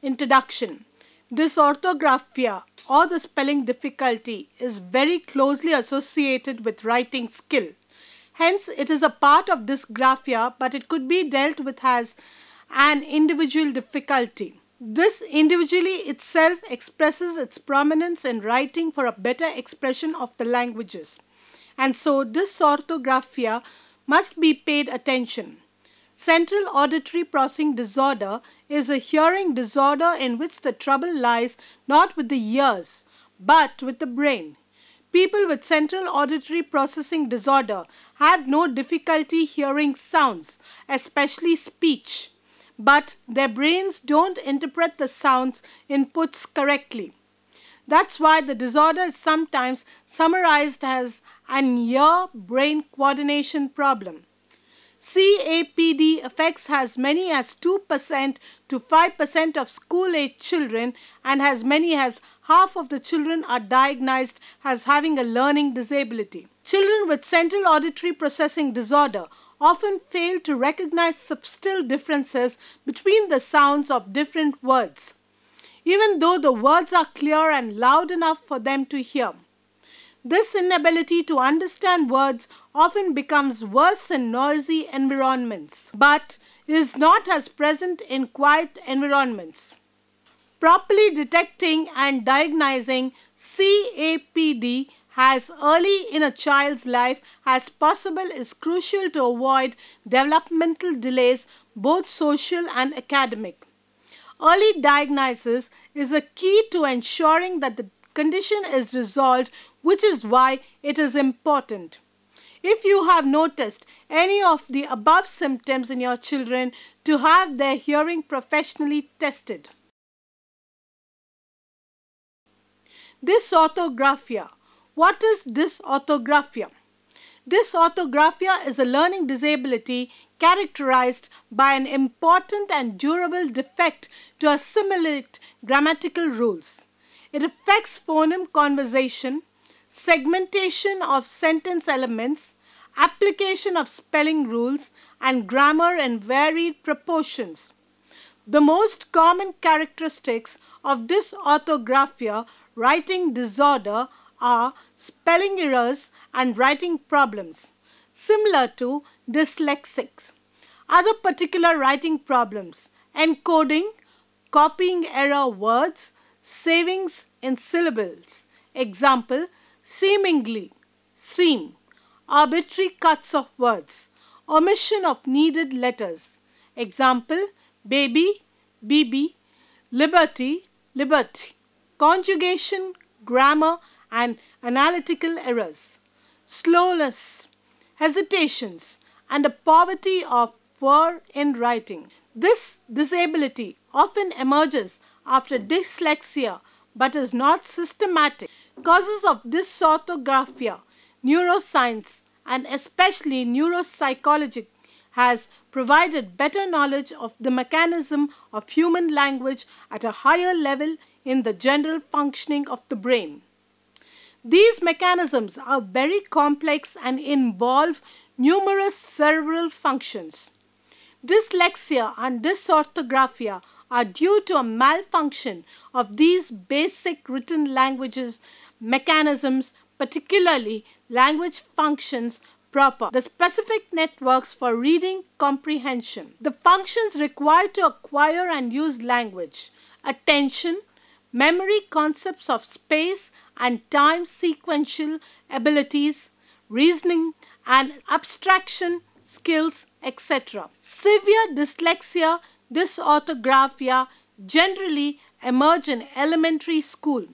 Introduction. Dysorthographia or the spelling difficulty is very closely associated with writing skill. Hence, it is a part of dysgraphia, but it could be dealt with as an individual difficulty. This individually itself expresses its prominence in writing for a better expression of the languages. And so, dysorthographia must be paid attention. Central auditory processing disorder is a hearing disorder in which the trouble lies not with the ears, but with the brain. People with central auditory processing disorder have no difficulty hearing sounds, especially speech, but their brains don't interpret the sounds inputs correctly. That's why the disorder is sometimes summarized as an ear-brain coordination problem. CAPD affects as many as 2% to 5% of school-age children, and as many as half of the children are diagnosed as having a learning disability. Children with central auditory processing disorder often fail to recognize subtle differences between the sounds of different words, even though the words are clear and loud enough for them to hear. This inability to understand words often becomes worse in noisy environments, but is not as present in quiet environments. Properly detecting and diagnosing CAPD as early in a child's life as possible is crucial to avoid developmental delays, both social and academic. Early diagnosis is a key to ensuring that the condition is resolved, which is why it is important. If you have noticed any of the above symptoms in your children, to have their hearing professionally tested. Dysorthographia. What is dysorthographia? Dysorthographia is a learning disability characterized by an important and durable defect to assimilate grammatical rules. It affects phoneme conversation, segmentation of sentence elements, application of spelling rules, and grammar in varied proportions. The most common characteristics of dysorthographia writing disorder are spelling errors and writing problems, similar to dyslexics. Other particular writing problems: encoding, copying error words, savings in syllables. Example, seemingly, seem. Arbitrary cuts of words. Omission of needed letters. Example, baby, BB. Liberty, liberty. Conjugation, grammar, and analytical errors. Slowness, hesitations, and a poverty of poor in writing. This disability often emerges after dyslexia but is not systematic. Causes of dysorthographia, neuroscience and especially neuropsychology has provided better knowledge of the mechanism of human language at a higher level in the general functioning of the brain. These mechanisms are very complex and involve numerous cerebral functions. Dyslexia and dysorthographia are due to a malfunction of these basic written languages mechanisms, particularly language functions proper, the specific networks for reading comprehension. The functions required to acquire and use language: attention, memory, concepts of space and time, sequential abilities, reasoning and abstraction skills, etc. Severe dyslexia, dysorthographia generally emerge in elementary school,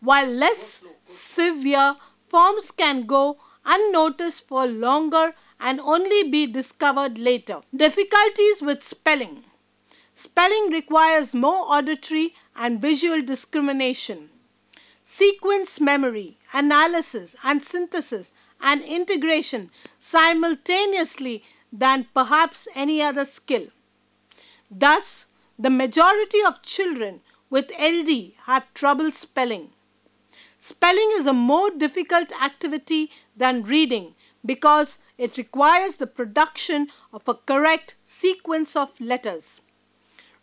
while less severe forms can go unnoticed for longer and only be discovered later. Difficulties with spelling. Spelling requires more auditory and visual discrimination, sequence memory, analysis and synthesis and integration simultaneously than perhaps any other skill. Thus, the majority of children with LD have trouble spelling. Spelling is a more difficult activity than reading because it requires the production of a correct sequence of letters.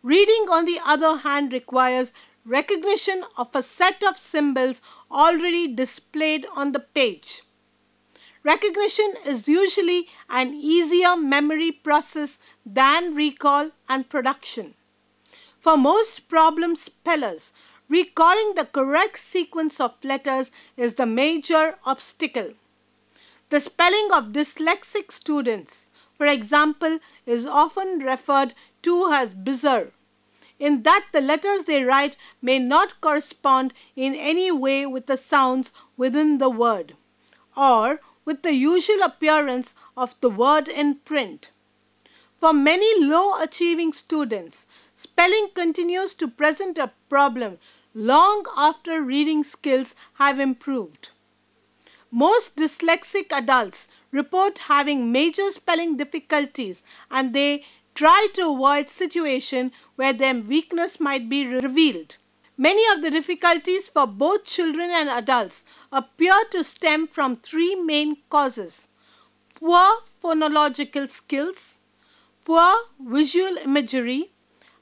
Reading, on the other hand, requires recognition of a set of symbols already displayed on the page. Recognition is usually an easier memory process than recall and production. For most problem spellers, recalling the correct sequence of letters is the major obstacle. The spelling of dyslexic students, for example, is often referred to as bizarre, in that the letters they write may not correspond in any way with the sounds within the word, or with the usual appearance of the word in print. For many low-achieving students, spelling continues to present a problem long after reading skills have improved. Most dyslexic adults report having major spelling difficulties, and they try to avoid situations where their weakness might be revealed. Many of the difficulties for both children and adults appear to stem from three main causes: poor phonological skills, poor visual imagery,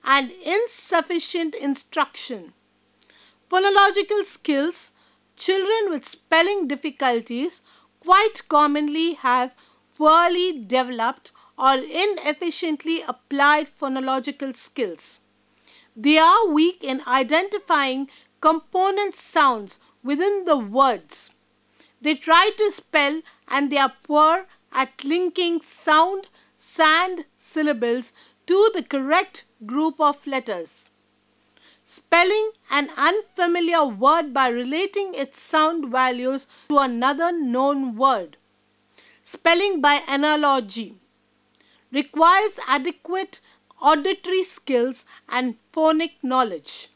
and insufficient instruction. Phonological skills: children with spelling difficulties quite commonly have poorly developed or inefficiently applied phonological skills. They are weak in identifying component sounds within the words. They try to spell, and they are poor at linking sound syllables to the correct group of letters. Spelling an unfamiliar word by relating its sound values to another known word. Spelling by analogy requires adequate auditory skills and phonic knowledge.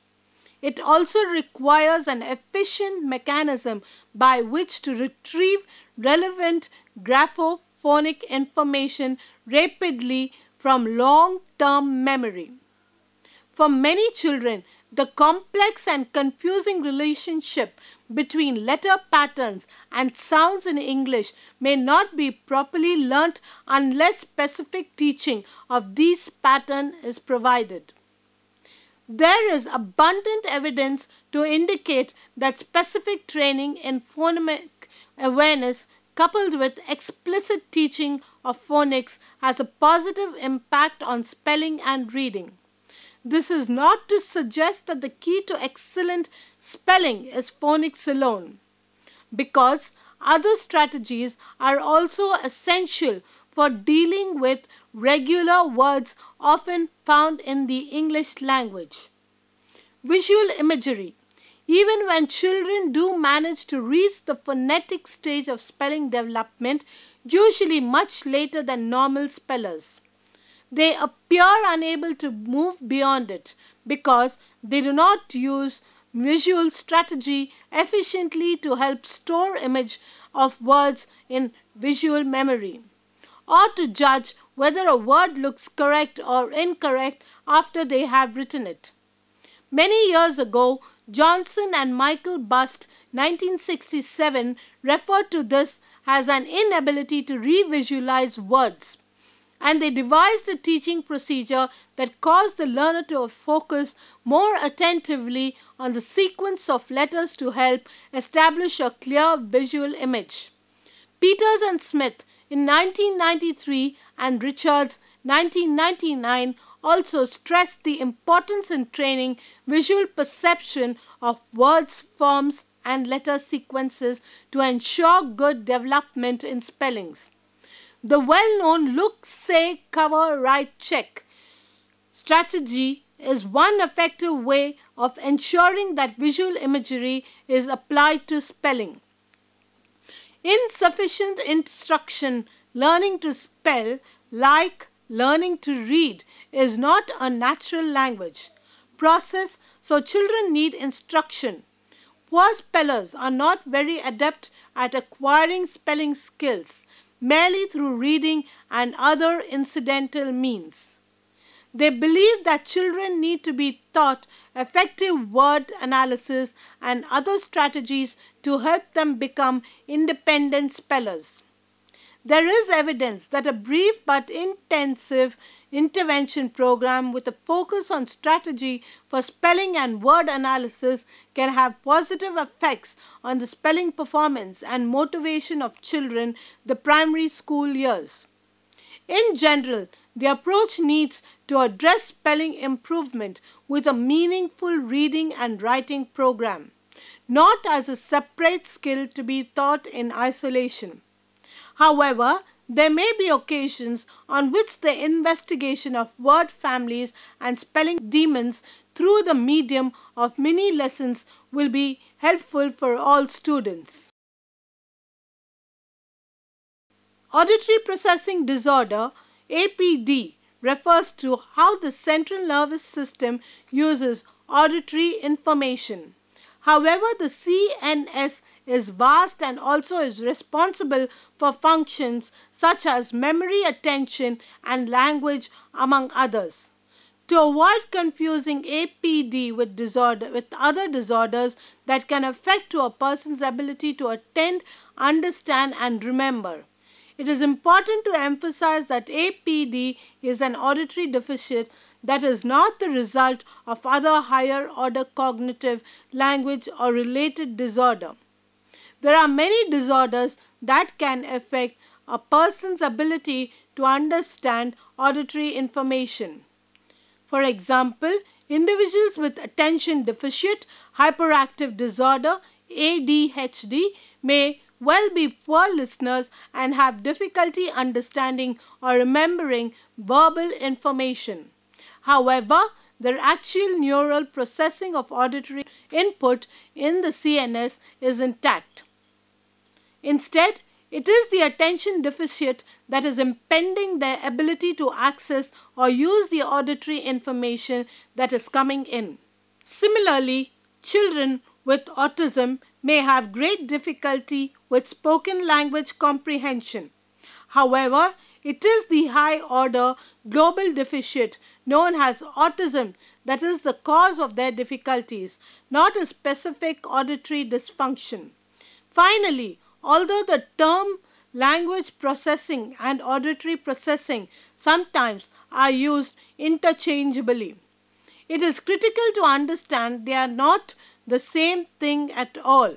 It also requires an efficient mechanism by which to retrieve relevant graphophonic information rapidly from long-term memory. For many children, the complex and confusing relationship between letter patterns and sounds in English may not be properly learnt unless specific teaching of these patterns is provided. There is abundant evidence to indicate that specific training in phonemic awareness coupled with explicit teaching of phonics has a positive impact on spelling and reading. This is not to suggest that the key to excellent spelling is phonics alone, because other strategies are also essential for dealing with regular words often found in the English language. Visual imagery. Even when children do manage to reach the phonetic stage of spelling development, usually much later than normal spellers, they appear unable to move beyond it because they do not use visual strategy efficiently to help store image of words in visual memory, or to judge whether a word looks correct or incorrect after they have written it. Many years ago, Johnson and Michael Bust, 1967, referred to this as an inability to revisualize words, and they devised a teaching procedure that caused the learner to focus more attentively on the sequence of letters to help establish a clear visual image. Peters and Smith in 1993 and Richards 1999 also stressed the importance in training visual perception of words, forms, and letter sequences to ensure good development in spellings. The well-known look, say, cover, write, check strategy is one effective way of ensuring that visual imagery is applied to spelling. Insufficient instruction, learning to spell, like learning to read, is not a natural language process, so children need instruction. Poor spellers are not very adept at acquiring spelling skills merely through reading and other incidental means. They believe that children need to be taught effective word analysis and other strategies to help them become independent spellers. There is evidence that a brief but intensive intervention program with a focus on strategy for spelling and word analysis can have positive effects on the spelling performance and motivation of children the primary school years. In general, the approach needs to address spelling improvement with a meaningful reading and writing program, not as a separate skill to be taught in isolation. However, there may be occasions on which the investigation of word families and spelling demons through the medium of mini lessons will be helpful for all students. Auditory processing disorder (APD) refers to how the central nervous system uses auditory information. However, the CNS is vast and also is responsible for functions such as memory, attention, and language, among others. To avoid confusing APD with other disorders that can affect to a person's ability to attend, understand, and remember, it is important to emphasize that APD is an auditory deficit that is not the result of other higher order cognitive, language, or related disorder. There are many disorders that can affect a person's ability to understand auditory information. For example, individuals with attention deficit hyperactive disorder ADHD may well be poor listeners and have difficulty understanding or remembering verbal information. However, their actual neural processing of auditory input in the CNS is intact. Instead, it is the attention deficit that is impeding their ability to access or use the auditory information that is coming in. Similarly, children with autism may have great difficulty with spoken language comprehension. However, it is the high-order global deficit known as autism that is the cause of their difficulties, not a specific auditory dysfunction. Finally, although the term language processing and auditory processing sometimes are used interchangeably, it is critical to understand they are not the same thing at all.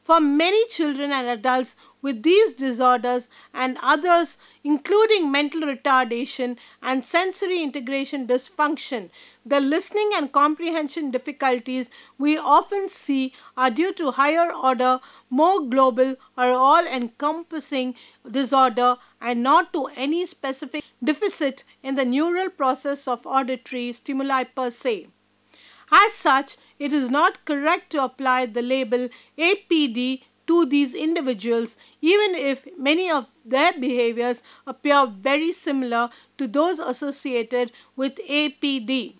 For many children and adults with these disorders and others, including mental retardation and sensory integration dysfunction, the listening and comprehension difficulties we often see are due to higher order, more global or all-encompassing disorder and not to any specific deficit in the neural process of auditory stimuli per se. As such, it is not correct to apply the label APD to these individuals, even if many of their behaviors appear very similar to those associated with APD.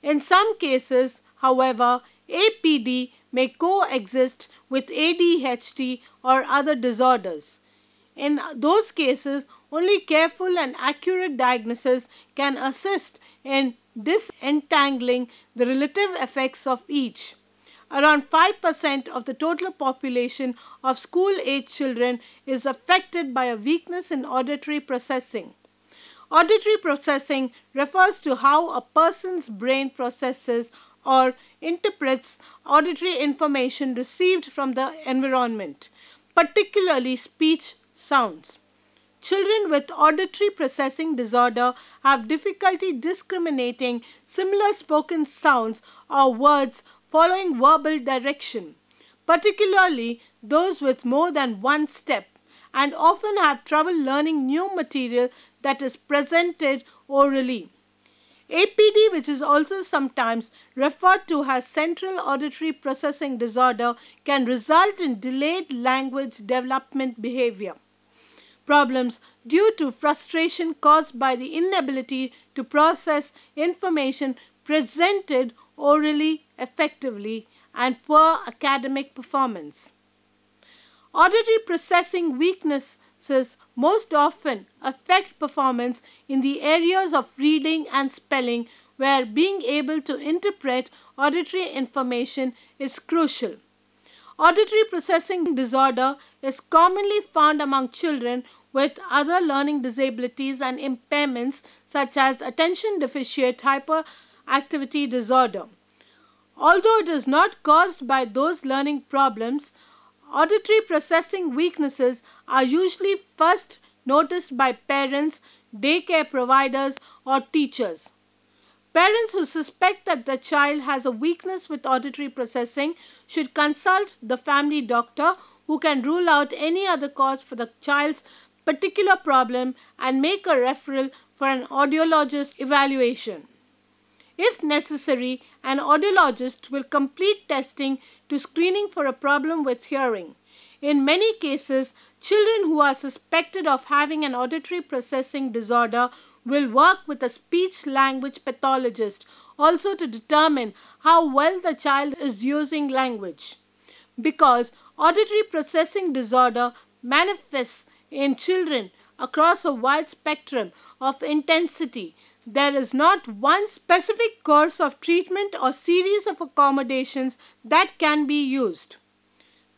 In some cases, however, APD may coexist with ADHD or other disorders. In those cases, only careful and accurate diagnosis can assist in disentangling the relative effects of each. Around 5% of the total population of school-age children is affected by a weakness in auditory processing. Auditory processing refers to how a person's brain processes or interprets auditory information received from the environment, particularly speech sounds. Children with auditory processing disorder have difficulty discriminating similar spoken sounds or words following verbal direction, particularly those with more than one step, and often have trouble learning new material that is presented orally. APD, which is also sometimes referred to as central auditory processing disorder, can result in delayed language development behavior problems due to frustration caused by the inability to process information presented orally effectively and poor academic performance. Auditory processing weaknesses most often affect performance in the areas of reading and spelling, where being able to interpret auditory information is crucial. Auditory processing disorder is commonly found among children with other learning disabilities and impairments such as attention deficit hyperactivity disorder. Although it is not caused by those learning problems, auditory processing weaknesses are usually first noticed by parents, daycare providers, or teachers. Parents who suspect that the child has a weakness with auditory processing should consult the family doctor, who can rule out any other cause for the child's particular problem and make a referral for an audiologist evaluation. If necessary, an audiologist will complete testing to screening for a problem with hearing. In many cases, children who are suspected of having an auditory processing disorder will work with a speech-language pathologist also to determine how well the child is using language. Because auditory processing disorder manifests in children across a wide spectrum of intensity, there is not one specific course of treatment or series of accommodations that can be used.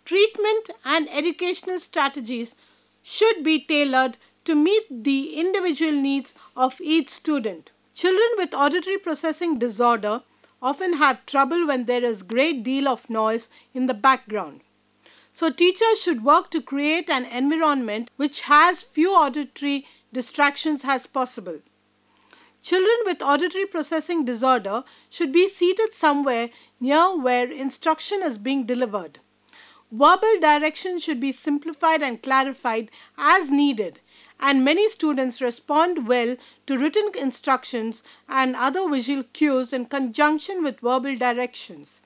Treatment and educational strategies should be tailored to meet the individual needs of each student. Children with auditory processing disorder often have trouble when there is a great deal of noise in the background. So teachers should work to create an environment which has few auditory distractions as possible. Children with auditory processing disorder should be seated somewhere near where instruction is being delivered. Verbal direction should be simplified and clarified as needed, and many students respond well to written instructions and other visual cues in conjunction with verbal directions.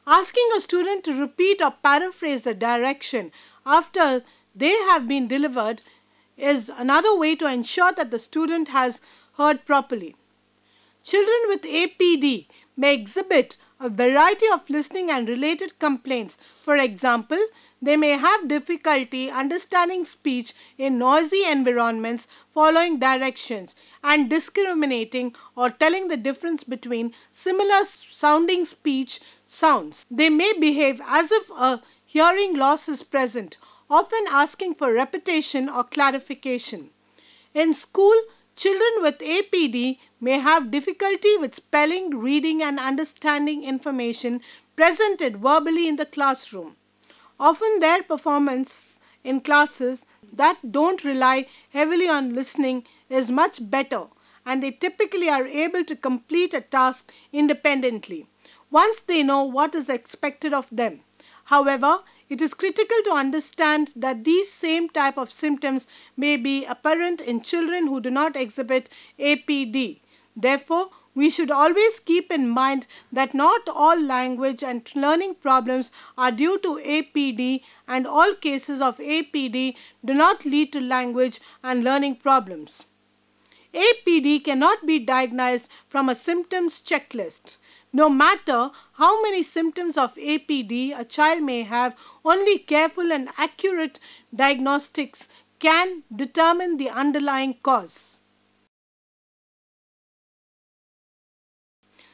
Asking a student to repeat or paraphrase the direction after they have been delivered is another way to ensure that the student has heard properly. Children with APD may exhibit a variety of listening and related complaints. For example, they may have difficulty understanding speech in noisy environments, following directions, and discriminating or telling the difference between similar sounding speech sounds. They may behave as if a hearing loss is present, often asking for repetition or clarification. In school, children with APD may have difficulty with spelling, reading, and understanding information presented verbally in the classroom. Often their performance in classes that don't rely heavily on listening is much better, and they typically are able to complete a task independently once they know what is expected of them. However, it is critical to understand that these same type of symptoms may be apparent in children who do not exhibit APD. Therefore, we should always keep in mind that not all language and learning problems are due to APD, and all cases of APD do not lead to language and learning problems. APD cannot be diagnosed from a symptoms checklist. No matter how many symptoms of APD a child may have, only careful and accurate diagnostics can determine the underlying cause.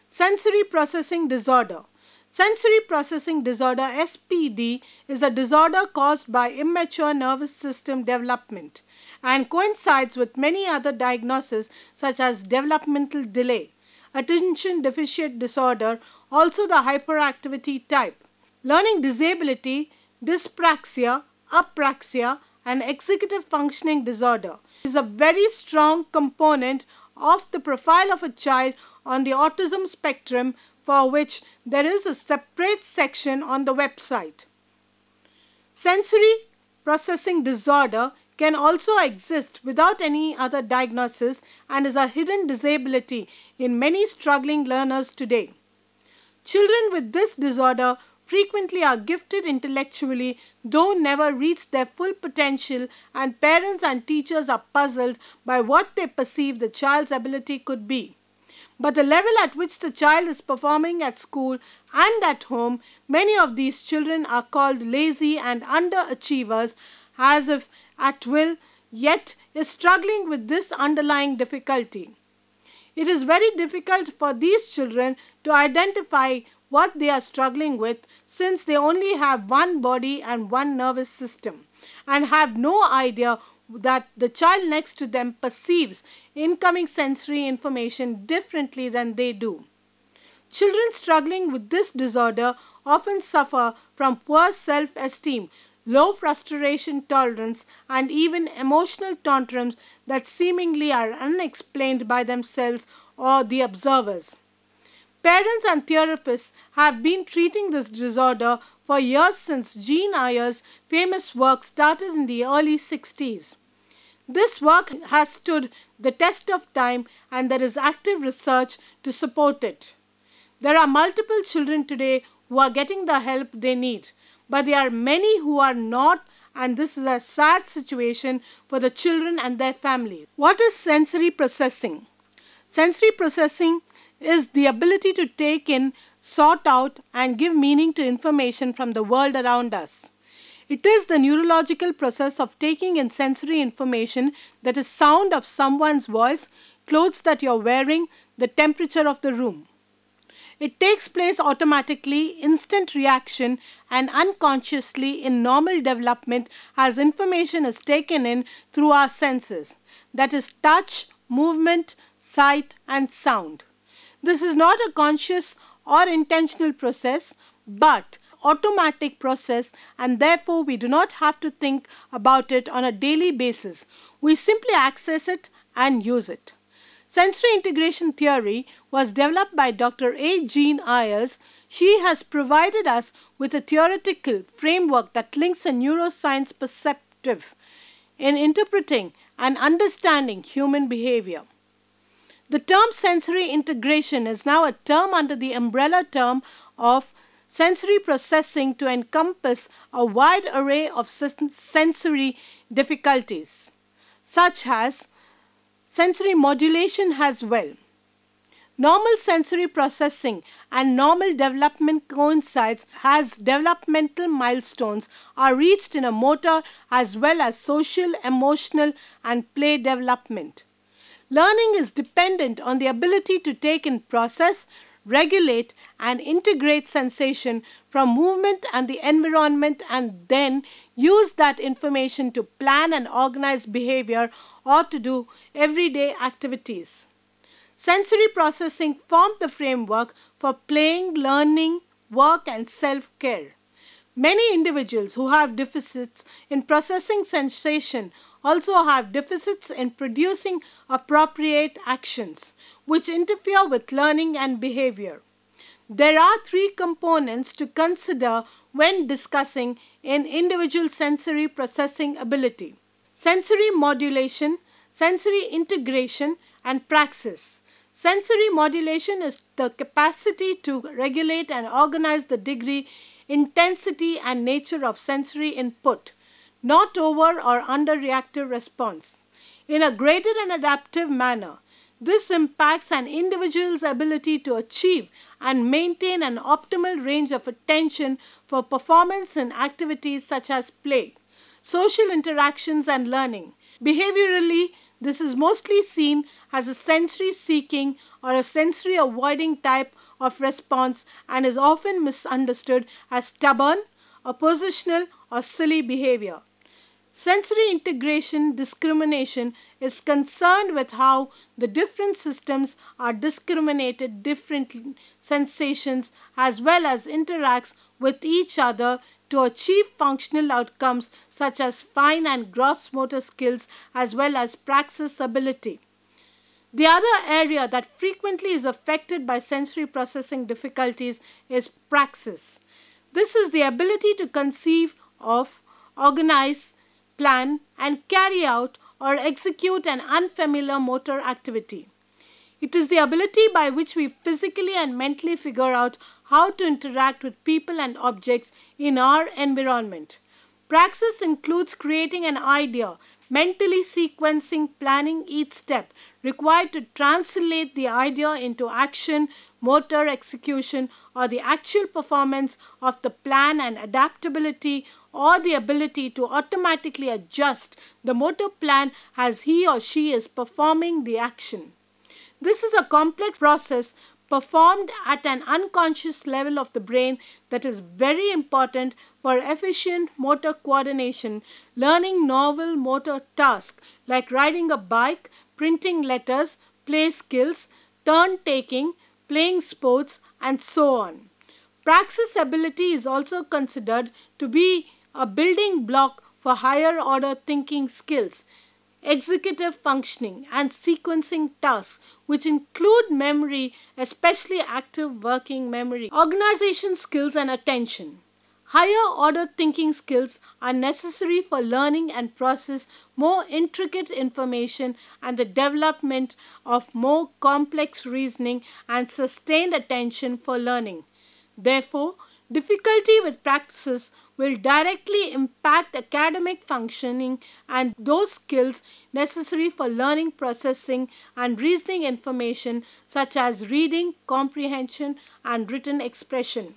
Sensory processing disorder. Sensory processing disorder (SPD) is a disorder caused by immature nervous system development and coincides with many other diagnoses such as developmental delay, attention deficit disorder, also the hyperactivity type, learning disability, dyspraxia, apraxia, and executive functioning disorder. It is a very strong component of the profile of a child on the autism spectrum, for which there is a separate section on the website. Sensory processing disorder can also exist without any other diagnosis and is a hidden disability in many struggling learners today. Children with this disorder frequently are gifted intellectually, though never reach their full potential, and parents and teachers are puzzled by what they perceive the child's ability could be. But the level at which the child is performing at school and at home, many of these children are called lazy and underachievers, as if at will, yet is struggling with this underlying difficulty. It is very difficult for these children to identify what they are struggling with, since they only have one body and one nervous system and have no idea that the child next to them perceives incoming sensory information differently than they do. Children struggling with this disorder often suffer from poor self-esteem, low frustration tolerance, and even emotional tantrums that seemingly are unexplained by themselves or the observers. Parents and therapists have been treating this disorder for years, since Jean Ayer's famous work started in the early 60s. This work has stood the test of time, and there is active research to support it. There are multiple children today who are getting the help they need, but there are many who are not, and this is a sad situation for the children and their families. What is sensory processing? Sensory processing is the ability to take in, sort out, and give meaning to information from the world around us. It is the neurological process of taking in sensory information, that is sound of someone's voice, clothes that you're wearing, the temperature of the room. It takes place automatically, instant reaction, and unconsciously in normal development as information is taken in through our senses, that is touch, movement, sight, and sound. This is not a conscious or intentional process, but automatic process, and therefore we do not have to think about it on a daily basis. We simply access it and use it. Sensory integration theory was developed by Dr. A. Jean Ayers. She has provided us with a theoretical framework that links a neuroscience perspective in interpreting and understanding human behavior. The term sensory integration is now a term under the umbrella term of sensory processing to encompass a wide array of sensory difficulties, such as sensory modulation as well. Normal sensory processing and normal development coincides as developmental milestones are reached in a motor as well as social, emotional, and play development. Learning is dependent on the ability to take in, process, regulate, and integrate sensation from movement and the environment, and then use that information to plan and organize behavior or to do everyday activities. Sensory processing formed the framework for playing, learning, work, and self-care. Many individuals who have deficits in processing sensation also have deficits in producing appropriate actions, which interfere with learning and behavior. There are three components to consider when discussing an individual sensory processing ability: sensory modulation, sensory integration, and praxis. Sensory modulation is the capacity to regulate and organize the degree, intensity, and nature of sensory input, not over or under reactive response, in a graded and adaptive manner. This impacts an individual's ability to achieve and maintain an optimal range of attention for performance in activities such as play, social interactions, and learning. Behaviorally, this is mostly seen as a sensory seeking or a sensory avoiding type of response, and is often misunderstood as stubborn, oppositional, or silly behavior. Sensory integration discrimination is concerned with how the different systems are discriminated different sensations as well as interacts with each other to achieve functional outcomes such as fine and gross motor skills as well as praxis ability. The other area that frequently is affected by sensory processing difficulties is praxis. This is the ability to conceive of, organize, plan, and carry out or execute an unfamiliar motor activity. It is the ability by which we physically and mentally figure out how to interact with people and objects in our environment. Praxis includes creating an idea, mentally sequencing, planning each step required to translate the idea into action, motor execution, or the actual performance of the plan, and adaptability or the ability to automatically adjust the motor plan as he or she is performing the action. This is a complex process performed at an unconscious level of the brain that is very important for efficient motor coordination, learning novel motor tasks like riding a bike, printing letters, play skills, turn taking, playing sports, and so on. Praxis ability is also considered to be a building block for higher order thinking skills, executive functioning, and sequencing tasks, which include memory, especially active working memory, organization skills, and attention. Higher order thinking skills are necessary for learning and process more intricate information and the development of more complex reasoning and sustained attention for learning. Therefore, difficulty with practices will directly impact academic functioning and those skills necessary for learning, processing, and reasoning information such as reading, comprehension, and written expression.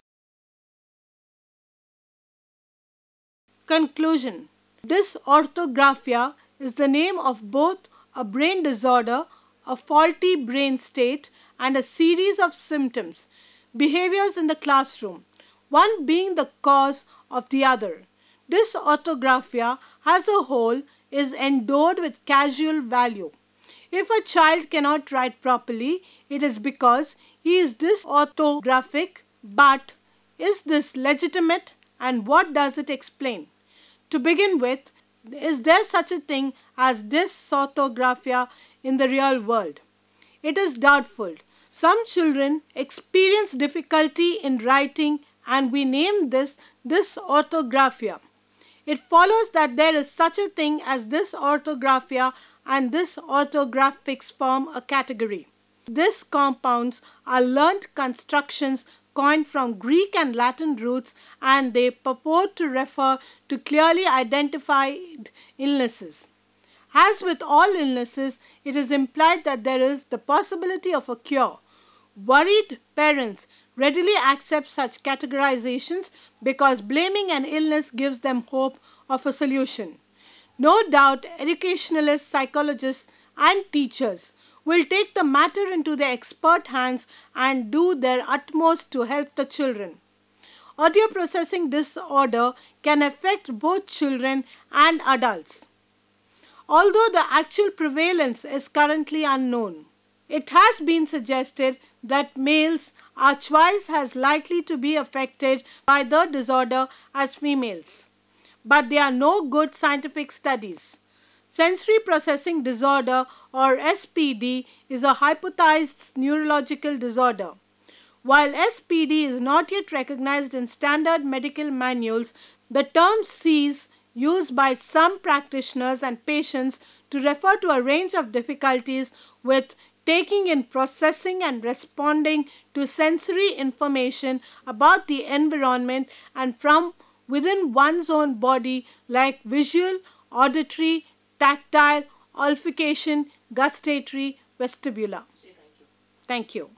Conclusion. Dysorthographia is the name of both a brain disorder, a faulty brain state, and a series of symptoms, behaviors in the classroom, one being the cause of the other. Dysorthographia as a whole is endowed with causal value. If a child cannot write properly, it is because he is dysorthographic. But is this legitimate, and what does it explain? To begin with, is there such a thing as dysorthographia in the real world? It is doubtful. Some children experience difficulty in writing, and we name this dysorthographia. It follows that there is such a thing as dysorthographia, and dysorthographics form a category. These compounds are learnt constructions coined from Greek and Latin roots, and they purport to refer to clearly identified illnesses. As with all illnesses, it is implied that there is the possibility of a cure. Worried parents readily accept such categorizations because blaming an illness gives them hope of a solution. No doubt, educationalists, psychologists, and teachers will take the matter into their expert hands and do their utmost to help the children. Audio processing disorder can affect both children and adults, although the actual prevalence is currently unknown. It has been suggested that males are twice as likely to be affected by the disorder as females, but there are no good scientific studies. Sensory processing disorder, or SPD, is a hypothesized neurological disorder. While SPD is not yet recognized in standard medical manuals, the term CEC, used by some practitioners and patients to refer to a range of difficulties with taking in, processing, and responding to sensory information about the environment and from within one's own body, like visual, auditory, tactile, olfaction, gustatory, vestibular. Thank you.